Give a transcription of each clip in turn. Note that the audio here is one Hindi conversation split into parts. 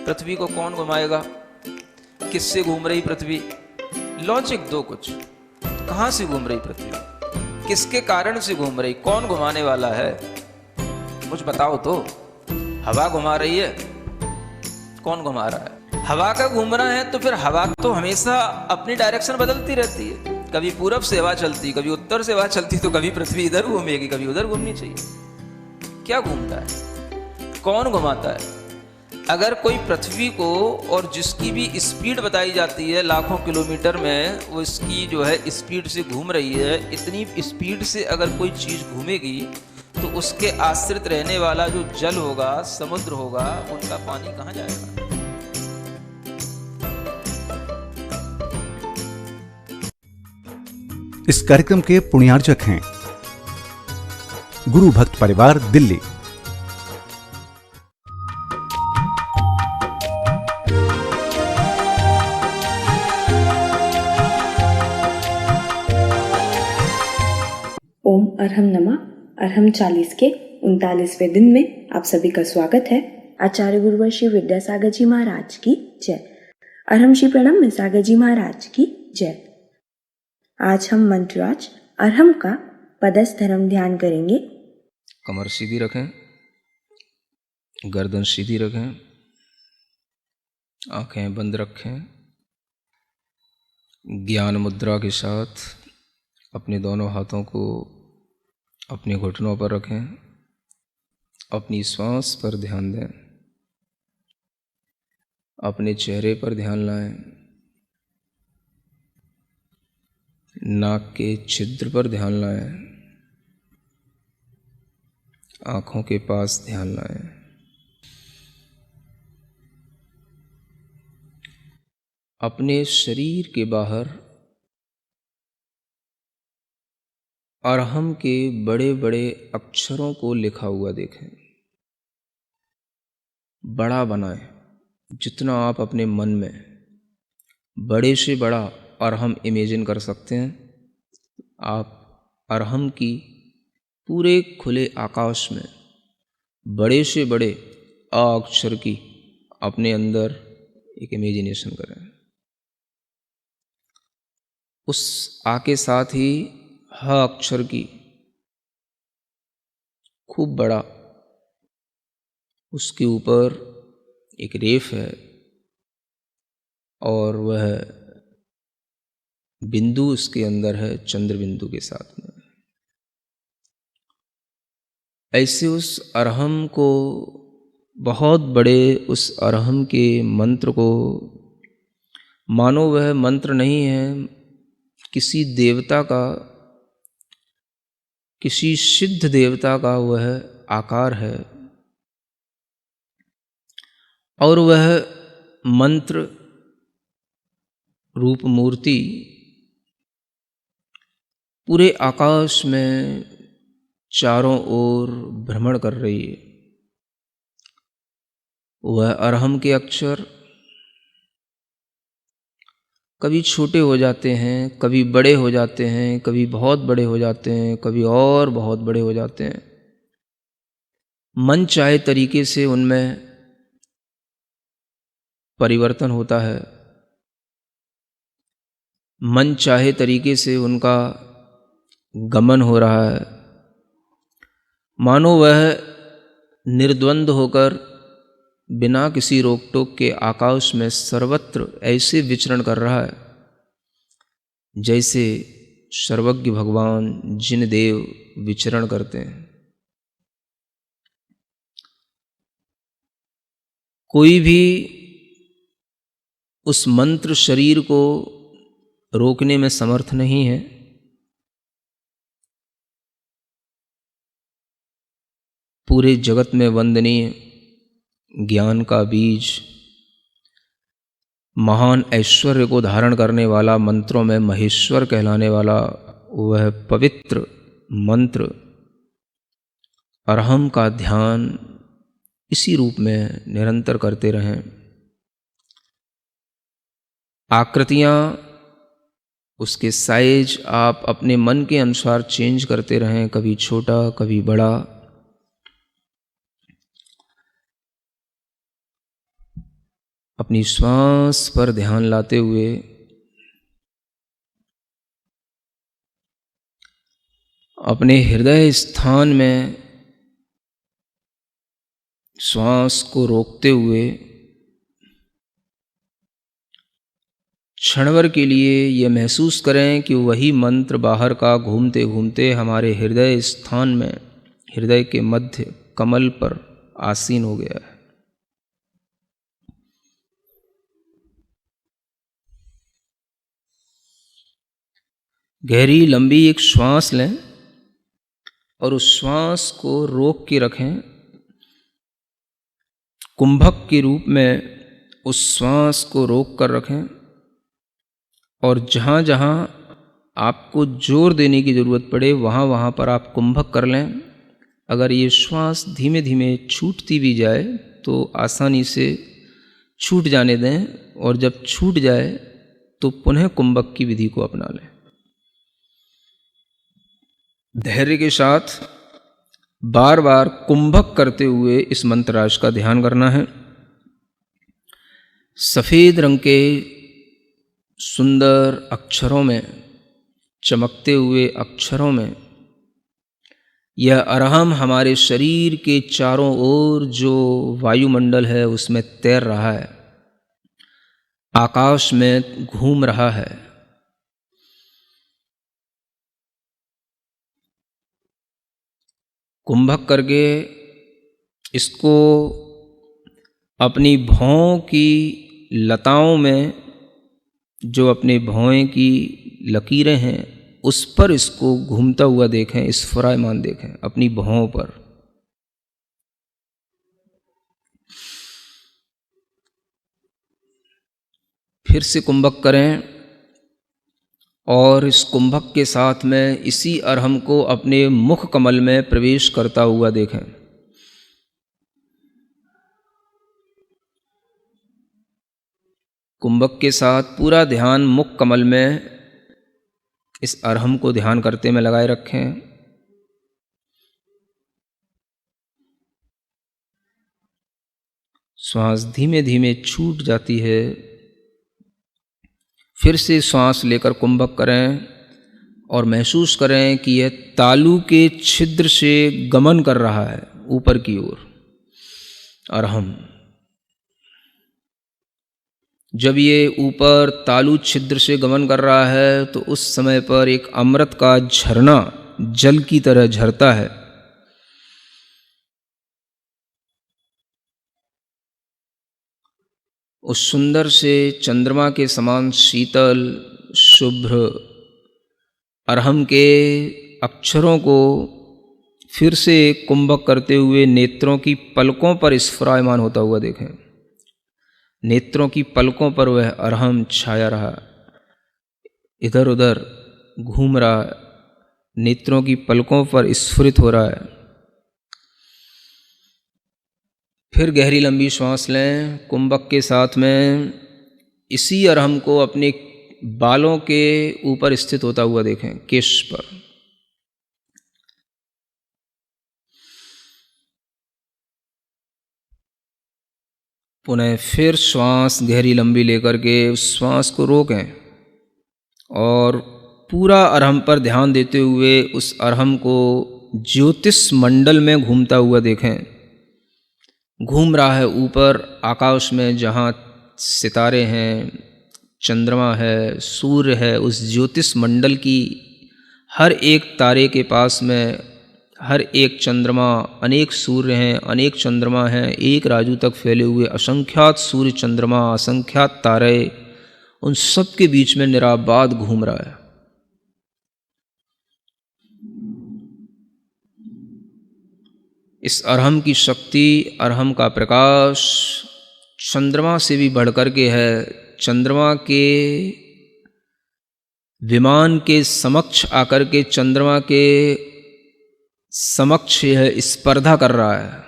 पृथ्वी को कौन घुमाएगा? किससे घूम रही पृथ्वी? लॉजिक दो कुछ। कहां से घूम रही पृथ्वी? किसके कारण से घूम रही? कौन घुमाने वाला है? कुछ बताओ तो। हवा घुमा रही है? कौन घुमा रहा है? हवा का घूमना है तो फिर हवा तो हमेशा अपनी डायरेक्शन बदलती रहती है। कभी पूरब से हवा चलती, कभी उत्तर से हवा चलती, तो कभी पृथ्वी इधर घूमेगी, कभी उधर घूमनी चाहिए। क्या घूमता है? कौन घुमाता है? अगर कोई पृथ्वी को, और जिसकी भी स्पीड बताई जाती है लाखों किलोमीटर में, वो इसकी जो है स्पीड से घूम रही है, इतनी स्पीड से अगर कोई चीज़ घूमेगी तो उसके आश्रित रहने वाला जो जल होगा, समुद्र होगा, उनका पानी कहाँ जाएगा? इस कार्यक्रम के पुण्यार्चक हैं गुरु भक्त परिवार, दिल्ली। ओम अरहम नमा। अरहम 40 के 39वें दिन में आप सभी का स्वागत है। आचार्य गुरुवर श्री विद्यासागर जी महाराज की जय। अरहम श्री प्रणम में सागर जी महाराज की जय। आज हम मंत्रराज अरहम का पदस्थ धर्म ध्यान करेंगे। कमर सीधी रखें, गर्दन सीधी रखें, आंखें बंद रखें। ज्ञान मुद्रा के साथ अपने दोनों हाथों को अपने घुटनों पर रखें। अपनी श्वास पर ध्यान दें। अपने चेहरे पर ध्यान लाएं। नाक के छिद्र पर ध्यान लाएं। आँखों के पास ध्यान लाएं। अपने शरीर के बाहर अरहम के बड़े बड़े अक्षरों को लिखा हुआ देखें। बड़ा बनाएं, जितना आप अपने मन में बड़े से बड़ा अरहम इमेजिन कर सकते हैं। आप अरहम की पूरे खुले आकाश में बड़े से बड़े अ अक्षर की अपने अंदर एक इमेजिनेशन करें। उस आ के साथ ही ह अक्षर की खूब बड़ा, उसके ऊपर एक रेफ है और वह बिंदु उसके अंदर है, चंद्र बिंदु के साथ में। ऐसे उस अरहम को, बहुत बड़े उस अरहम के मंत्र को, मानो वह मंत्र नहीं है, किसी देवता का, किसी सिद्ध देवता का वह आकार है, और वह मंत्र रूप मूर्ति पूरे आकाश में चारों ओर भ्रमण कर रही है। वह अरहम के अक्षर कभी छोटे हो जाते हैं, कभी बड़े हो जाते हैं, कभी बहुत बड़े हो जाते हैं, कभी और बहुत बड़े हो जाते हैं। मन चाहे तरीके से उनमें परिवर्तन होता है। मन चाहे तरीके से उनका गमन हो रहा है। मानो वह निर्द्वंद होकर बिना किसी रोक टोक के आकाश में सर्वत्र ऐसे विचरण कर रहा है जैसे सर्वज्ञ भगवान जिन देव विचरण करते हैं। कोई भी उस मंत्र शरीर को रोकने में समर्थ नहीं है। पूरे जगत में वंदनीय ज्ञान का बीज, महान ऐश्वर्य को धारण करने वाला, मंत्रों में महेश्वर कहलाने वाला वह पवित्र मंत्र अरहम का ध्यान इसी रूप में निरंतर करते रहें। आकृतियाँ, उसके साइज आप अपने मन के अनुसार चेंज करते रहें, कभी छोटा कभी बड़ा। अपनी श्वास पर ध्यान लाते हुए अपने हृदय स्थान में श्वास को रोकते हुए क्षणभर के लिए यह महसूस करें कि वही मंत्र बाहर का घूमते घूमते हमारे हृदय स्थान में, हृदय के मध्य कमल पर आसीन हो गया है। गहरी लंबी एक श्वास लें और उस श्वास को रोक के रखें। कुंभक के रूप में उस श्वास को रोक कर रखें और जहाँ जहाँ आपको जोर देने की ज़रूरत पड़े वहाँ वहाँ पर आप कुंभक कर लें। अगर ये श्वास धीमे धीमे छूटती भी जाए तो आसानी से छूट जाने दें और जब छूट जाए तो पुनः कुंभक की विधि को अपना लें। धैर्य के साथ बार बार कुंभक करते हुए इस मंत्रराज का ध्यान करना है। सफ़ेद रंग के सुंदर अक्षरों में, चमकते हुए अक्षरों में यह अरहम हमारे शरीर के चारों ओर जो वायुमंडल है उसमें तैर रहा है, आकाश में घूम रहा है। कुंभक करके इसको अपनी भौं की लताओं में, जो अपने भौं की लकीरें हैं उस पर इसको घूमता हुआ देखें, स्फुरायमान देखें अपनी भौं पर। फिर से कुंभक करें और इस कुंभक के साथ में इसी अरहम को अपने मुख कमल में प्रवेश करता हुआ देखें। कुंभक के साथ पूरा ध्यान मुख कमल में इस अरहम को ध्यान करते में लगाए रखें। श्वास धीमे धीमे छूट जाती है। फिर से श्वास लेकर कुंभक करें और महसूस करें कि यह तालू के छिद्र से गमन कर रहा है ऊपर की ओर अरहम। जब ये ऊपर तालु छिद्र से गमन कर रहा है तो उस समय पर एक अमृत का झरना जल की तरह झरता है। उस सुंदर से चंद्रमा के समान शीतल शुभ्र अरहम के अक्षरों को फिर से कुंभक करते हुए नेत्रों की पलकों पर स्फुरायमान होता हुआ देखें। नेत्रों की पलकों पर वह अरहम छाया रहा, इधर उधर घूम रहा, नेत्रों की पलकों पर स्फुरित हो रहा है। फिर गहरी लंबी श्वास लें। कुंभक के साथ में इसी अरहम को अपने बालों के ऊपर स्थित होता हुआ देखें, केश पर। पुनः फिर श्वास गहरी लंबी लेकर के उस श्वास को रोकें और पूरा अरहम पर ध्यान देते हुए उस अरहम को ज्योतिष मंडल में घूमता हुआ देखें। घूम रहा है ऊपर आकाश में, जहाँ सितारे हैं, चंद्रमा है, सूर्य है, उस ज्योतिष मंडल की हर एक तारे के पास में हर एक चंद्रमा, अनेक सूर्य हैं, अनेक चंद्रमा हैं, एक राजू तक फैले हुए असंख्यात सूर्य चंद्रमा, असंख्यात तारे, उन सब के बीच में निराबाद घूम रहा है। इस अरहम की शक्ति, अरहम का प्रकाश चंद्रमा से भी बढ़कर के है। चंद्रमा के विमान के समक्ष आकर के चंद्रमा के समक्ष यह स्पर्धा कर रहा है।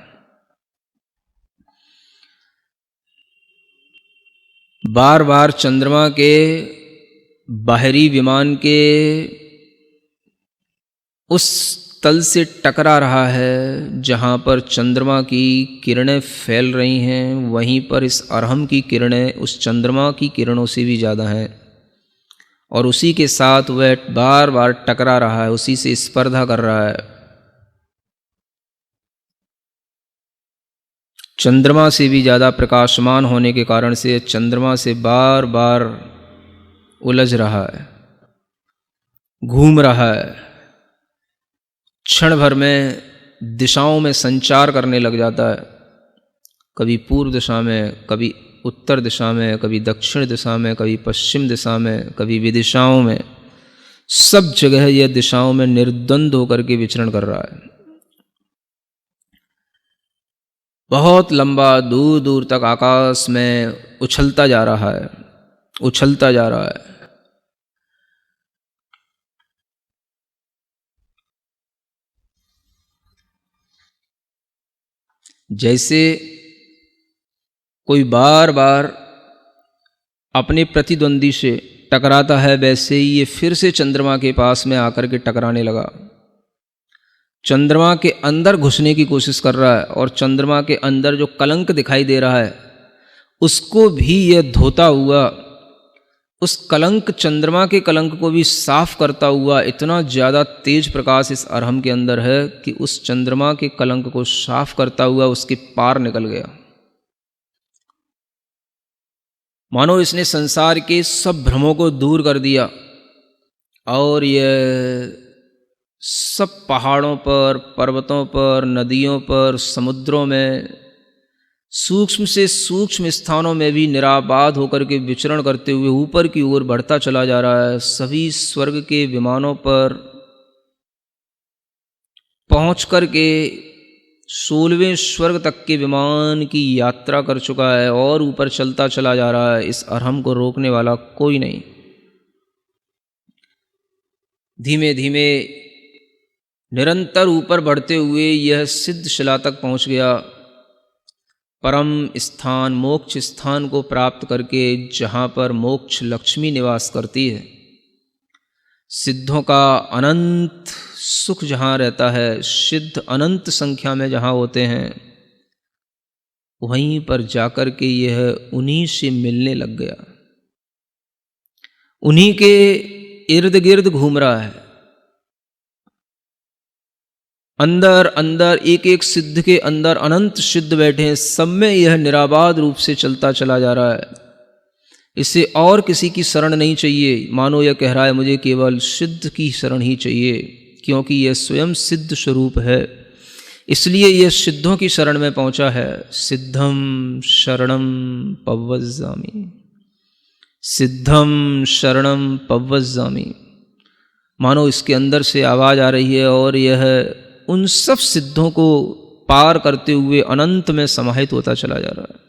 बार बार चंद्रमा के बाहरी विमान के उस तल से टकरा रहा है। जहाँ पर चंद्रमा की किरणें फैल रही हैं, वहीं पर इस अरहम की किरणें उस चंद्रमा की किरणों से भी ज़्यादा हैं, और उसी के साथ वह बार बार टकरा रहा है, उसी से स्पर्धा कर रहा है। चंद्रमा से भी ज़्यादा प्रकाशमान होने के कारण से चंद्रमा से बार बार उलझ रहा है, घूम रहा है। क्षण भर में दिशाओं में संचार करने लग जाता है, कभी पूर्व दिशा में, कभी उत्तर दिशा में, कभी दक्षिण दिशा में, कभी पश्चिम दिशा में, कभी विदिशाओं में। सब जगह यह दिशाओं में निर्द्वंद होकर के विचरण कर रहा है। बहुत लंबा दूर दूर तक आकाश में उछलता जा रहा है, उछलता जा रहा है। जैसे कोई बार बार अपने प्रतिद्वंदी से टकराता है, वैसे ही ये फिर से चंद्रमा के पास में आकर के टकराने लगा। चंद्रमा के अंदर घुसने की कोशिश कर रहा है, और चंद्रमा के अंदर जो कलंक दिखाई दे रहा है उसको भी यह धोता हुआ, उस कलंक, चंद्रमा के कलंक को भी साफ करता हुआ, इतना ज़्यादा तेज प्रकाश इस अरहम के अंदर है कि उस चंद्रमा के कलंक को साफ करता हुआ उसके पार निकल गया। मानो इसने संसार के सब भ्रमों को दूर कर दिया, और यह सब पहाड़ों पर, पर्वतों पर, नदियों पर, समुद्रों में, सूक्ष्म से सूक्ष्म स्थानों में भी निराबाद होकर के विचरण करते हुए ऊपर की ओर बढ़ता चला जा रहा है। सभी स्वर्ग के विमानों पर पहुंच कर के 16वें स्वर्ग तक के विमान की यात्रा कर चुका है, और ऊपर चलता चला जा रहा है। इस अरहम को रोकने वाला कोई नहीं। धीमे धीमे निरंतर ऊपर बढ़ते हुए यह सिद्ध शिला तक पहुंच गया, परम स्थान, मोक्ष स्थान को प्राप्त करके, जहाँ पर मोक्ष लक्ष्मी निवास करती है। सिद्धों का अनंत सुख जहाँ रहता है, सिद्ध अनंत संख्या में जहाँ होते हैं, वहीं पर जाकर के यह उन्हीं से मिलने लग गया, उन्हीं के इर्द गिर्द घूम रहा है। अंदर अंदर एक एक सिद्ध के अंदर अनंत सिद्ध बैठे हैं, सब में यह निराबाद रूप से चलता चला जा रहा है। इसे और किसी की शरण नहीं चाहिए। मानो यह कह रहा है, मुझे केवल सिद्ध की शरण ही चाहिए, क्योंकि यह स्वयं सिद्ध स्वरूप है, इसलिए यह सिद्धों की शरण में पहुंचा है। सिद्धम शरणम पव्वज्जामि, सिद्धम शरणम पव्वज्जामि। मानो इसके अंदर से आवाज आ रही है, और यह उन सब सिद्धों को पार करते हुए अनंत में समाहित होता चला जा रहा है।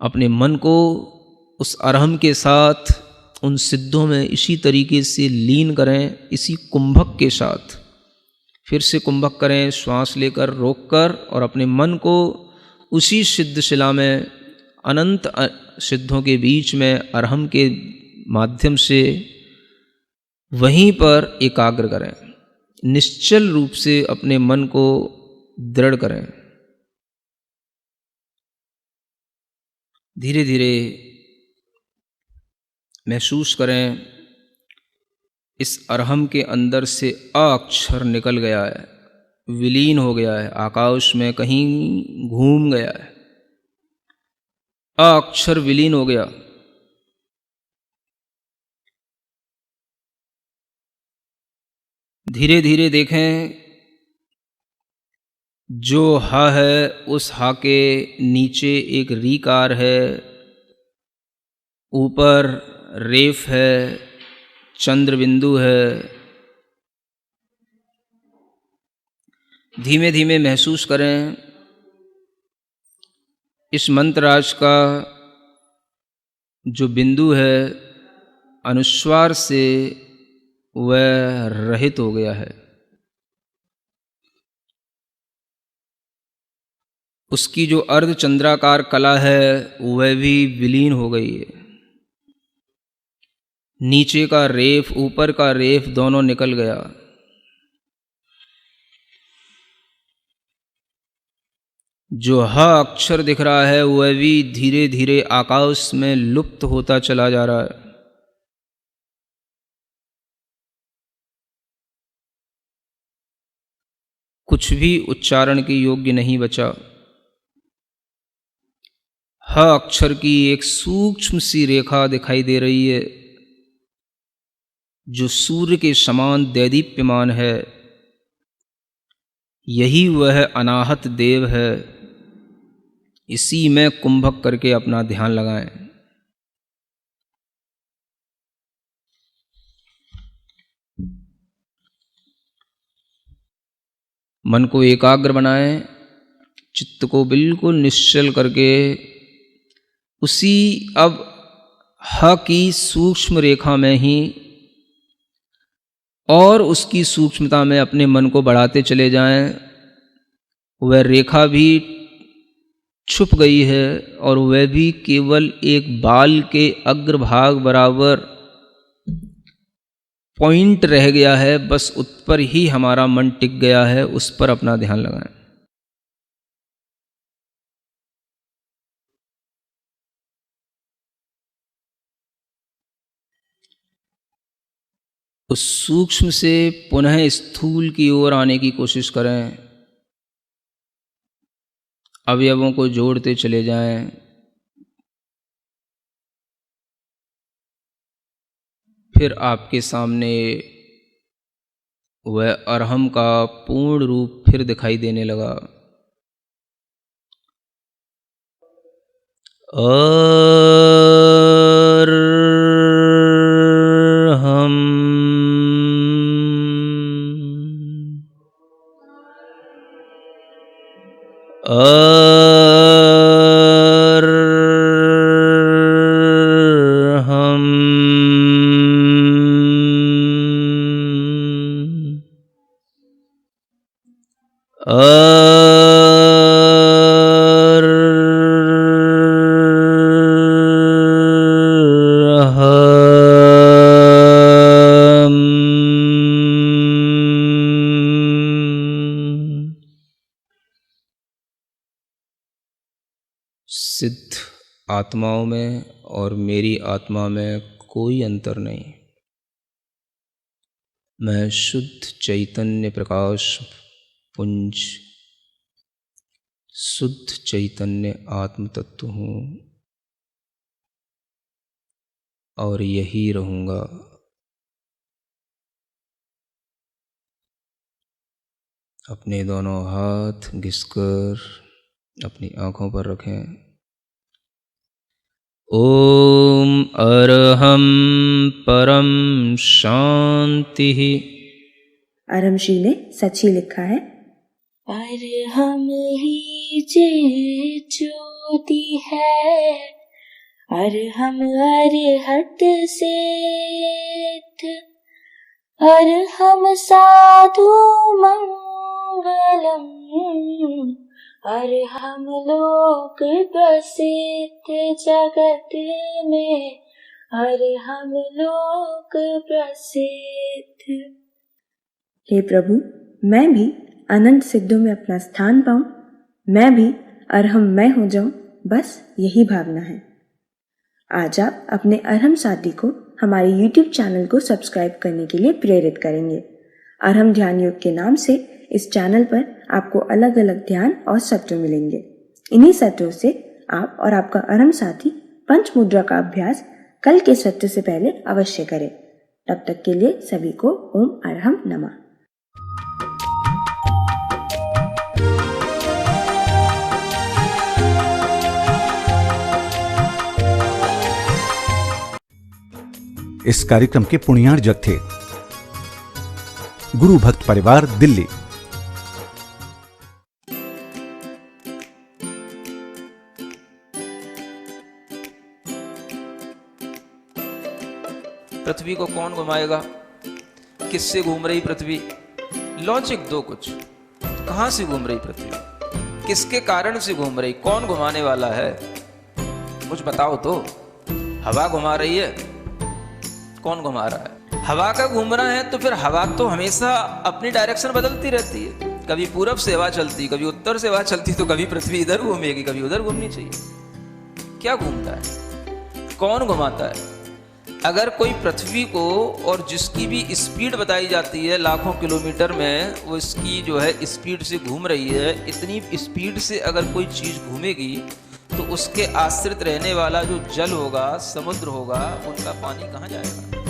अपने मन को उस अरहम के साथ उन सिद्धों में इसी तरीके से लीन करें, इसी कुंभक के साथ। फिर से कुंभक करें, श्वास लेकर, रोककर, और अपने मन को उसी सिद्ध शिला में, अनंत सिद्धों के बीच में, अरहम के माध्यम से वहीं पर एकाग्र करें। निश्चल रूप से अपने मन को दृढ़ करें। धीरे धीरे महसूस करें, इस अरहम के अंदर से अ अक्षर निकल गया है, विलीन हो गया है, आकाश में कहीं घूम गया है। अ अक्षर विलीन हो गया। धीरे धीरे देखें, जो हा है उस हा के नीचे एक रीकार है, ऊपर रेफ है, चंद्र बिंदु है। धीमे धीमे महसूस करें, इस मंत्रराज का जो बिंदु है, अनुस्वार से वह रहित हो गया है। उसकी जो अर्धचंद्राकार कला है वह भी विलीन हो गई है। नीचे का रेफ, ऊपर का रेफ दोनों निकल गया। जो ह अक्षर दिख रहा है वह भी धीरे धीरे आकाश में लुप्त होता चला जा रहा है। कुछ भी उच्चारण के योग्य नहीं बचा। ह अक्षर की एक सूक्ष्म सी रेखा दिखाई दे रही है जो सूर्य के समान दैदीप्यमान है। यही वह अनाहत देव है। इसी में कुंभक करके अपना ध्यान लगाएं। मन को एकाग्र बनाएं, चित्त को बिल्कुल निश्चल करके उसी अब ह की सूक्ष्म रेखा में ही और उसकी सूक्ष्मता में अपने मन को बढ़ाते चले जाएं। वह रेखा भी छुप गई है और वह भी केवल एक बाल के अग्रभाग बराबर पॉइंट रह गया है। बस उस पर ही हमारा मन टिक गया है। उस पर अपना ध्यान लगाएं। उस सूक्ष्म से पुनः स्थूल की ओर आने की कोशिश करें। अवयवों को जोड़ते चले जाएं। फिर आपके सामने वह अरहम का पूर्ण रूप फिर दिखाई देने लगा। अरहम अरहम सिद्ध आत्माओं में और मेरी आत्मा में कोई अंतर नहीं। मैं शुद्ध चैतन्य प्रकाश पुंज, शुद्ध चैतन्य आत्म तत्व हूँ और यही रहूँगा। अपने दोनों हाथ घिसकर अपनी आँखों पर रखें। ओम अरहम परम शांति। अरहम श्री ने सच ही लिखा है। अरहम ही जे ज्योति है, अरहम अरहत सिद्ध, अरहम साधु मंगलम, अरहम लोक प्रसिद्ध जगत में, अरहम लोक प्रसिद्ध। हे प्रभु, मैं भी अनंत सिद्धों में अपना स्थान पाऊं, मैं भी अरहम मैं हो जाऊं, बस यही भावना है। आज आप अपने अरहम साथी को हमारे YouTube चैनल को सब्सक्राइब करने के लिए प्रेरित करेंगे। अरहम ध्यान योग के नाम से इस चैनल पर आपको अलग अलग ध्यान और सत्र मिलेंगे। इन्हीं सत्रों से आप और आपका अरहम साथी पंच मुद्रा का अभ्यास कल के सत्र से पहले अवश्य करें। तब तक के लिए सभी को ओम अरहम नमः। इस कार्यक्रम के पुण्यार्जक थे गुरु भक्त परिवार दिल्ली। पृथ्वी को कौन घुमाएगा? किससे घूम रही पृथ्वी? लॉजिक दो कुछ। कहां से घूम रही पृथ्वी? किसके कारण से घूम रही? कौन घुमाने वाला है? कुछ बताओ तो। हवा घुमा रही है? कौन घुमा रहा है? हवा का घूमना है तो फिर हवा तो हमेशा अपनी डायरेक्शन बदलती रहती है। कभी पूरब से हवा चलती, कभी उत्तर से हवा चलती, तो कभी पृथ्वी इधर घूमेगी, कभी उधर घूमनी चाहिए। क्या घूमता है, कौन घुमाता है? अगर कोई पृथ्वी को, और जिसकी भी स्पीड बताई जाती है लाखों किलोमीटर में, वो इसकी जो है स्पीड से घूम रही है, इतनी स्पीड से अगर कोई चीज़ घूमेगी तो उसके आश्रित रहने वाला जो जल होगा, समुद्र होगा, उनका पानी कहाँ जाएगा?